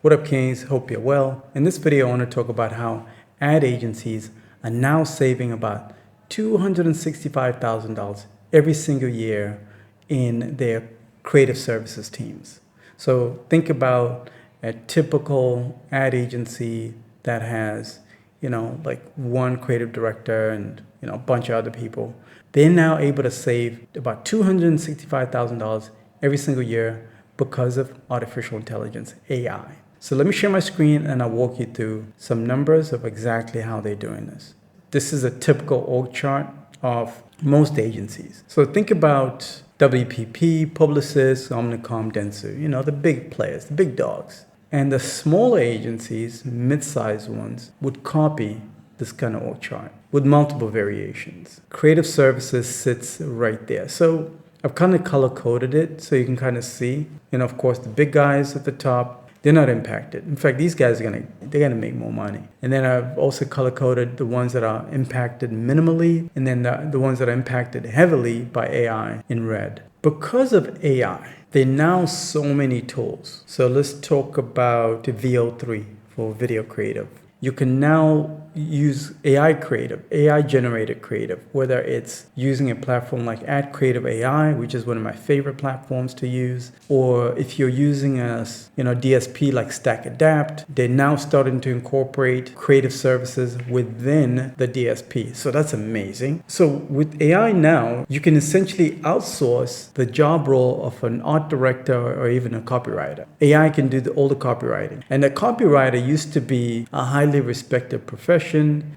What up, Kings? Hope you're well. In this video, I want to talk about how ad agencies are now saving about $265,000 every single year in their creative services teams. So think about a typical ad agency that has, like one creative director and, a bunch of other people. They're now able to save about $265,000 every single year because of artificial intelligence, AI. So let me share my screen and I'll walk you through some numbers of exactly how they're doing this. This is a typical org chart of most agencies. So think about WPP, Publicis, Omnicom, Dentsu, the big players, the big dogs. And the smaller agencies, mid-sized ones, would copy this kind of org chart with multiple variations. Creative services sits right there. So I've kind of color-coded it so you can kind of see. Of course, the big guys at the top, they're not impacted. In fact, these guys they're gonna make more money. And then I've also color-coded the ones that are impacted minimally, and then the ones that are impacted heavily by AI in red. Because of AI, there are now so many tools. So let's talk about VO3 for video creative. You can now use AI creative, AI generated creative, whether it's using a platform like Ad Creative AI, which is one of my favorite platforms to use, or if you're using a DSP like Stack Adapt, they're now starting to incorporate creative services within the DSP. So that's amazing. So with AI now, you can essentially outsource the job role of an art director or even a copywriter. AI can do all the copywriting. And a copywriter used to be a highly respected profession.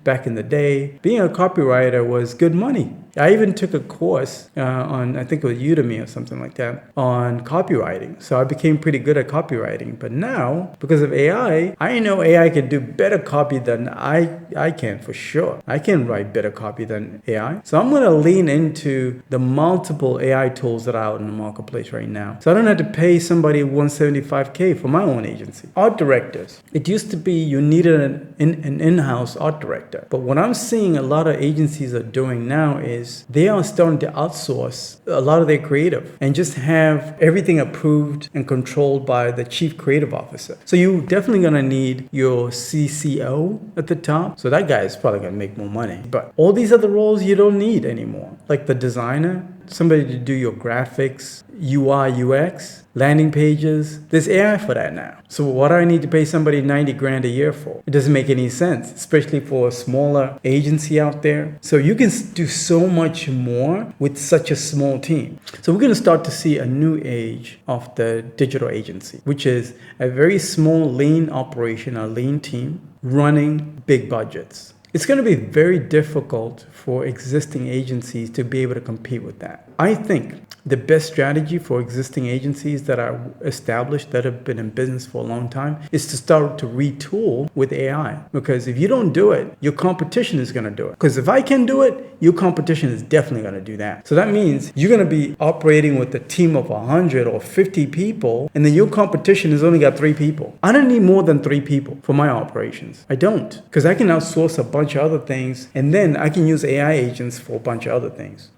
Back in the day, being a copywriter was good money. I even took a course on, I think it was Udemy or something like that, on copywriting. So I became pretty good at copywriting. But now, because of AI, I know AI can do better copy than I can for sure. I can write better copy than AI. So I'm going to lean into the multiple AI tools that are out in the marketplace right now. So I don't have to pay somebody $175K for my own agency. Art directors. It used to be you needed an in-house art director. But what I'm seeing a lot of agencies are doing now is they are starting to outsource a lot of their creative and just have everything approved and controlled by the chief creative officer. So you're definitely going to need your CCO at the top. So that guy is probably going to make more money. But all these other roles you don't need anymore, like the designer, somebody to do your graphics, UI, UX, landing pages. There's AI for that now. So what do I need to pay somebody 90 grand a year for? It doesn't make any sense, especially for a smaller agency out there. So you can do so much more with such a small team. So we're going to start to see a new age of the digital agency, which is a very small, lean operation, a lean team running big budgets. It's going to be very difficult for existing agencies to be able to compete with that. I think the best strategy for existing agencies that are established, that have been in business for a long time, is to start to retool with AI. Because if you don't do it, your competition is going to do it. Because if I can do it, your competition is definitely going to do that. So that means you're going to be operating with a team of 100 or 50 people, and then your competition has only got 3 people. I don't need more than 3 people for my operations. I don't. Because I can outsource a bunch of other things, and then I can use AI agents for a bunch of other things.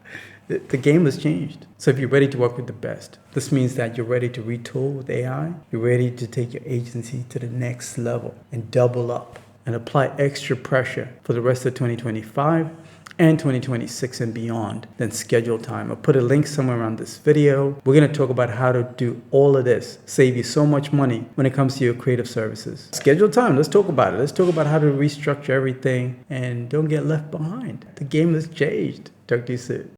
The game has changed. So if you're ready to work with the best, this means that you're ready to retool with AI. You're ready to take your agency to the next level and double up and apply extra pressure for the rest of 2025 and 2026 and beyond, then schedule time. I'll put a link somewhere around this video. We're going to talk about how to do all of this, save you so much money when it comes to your creative services. Schedule time. Let's talk about it. Let's talk about how to restructure everything and don't get left behind. The game has changed. Talk to you soon.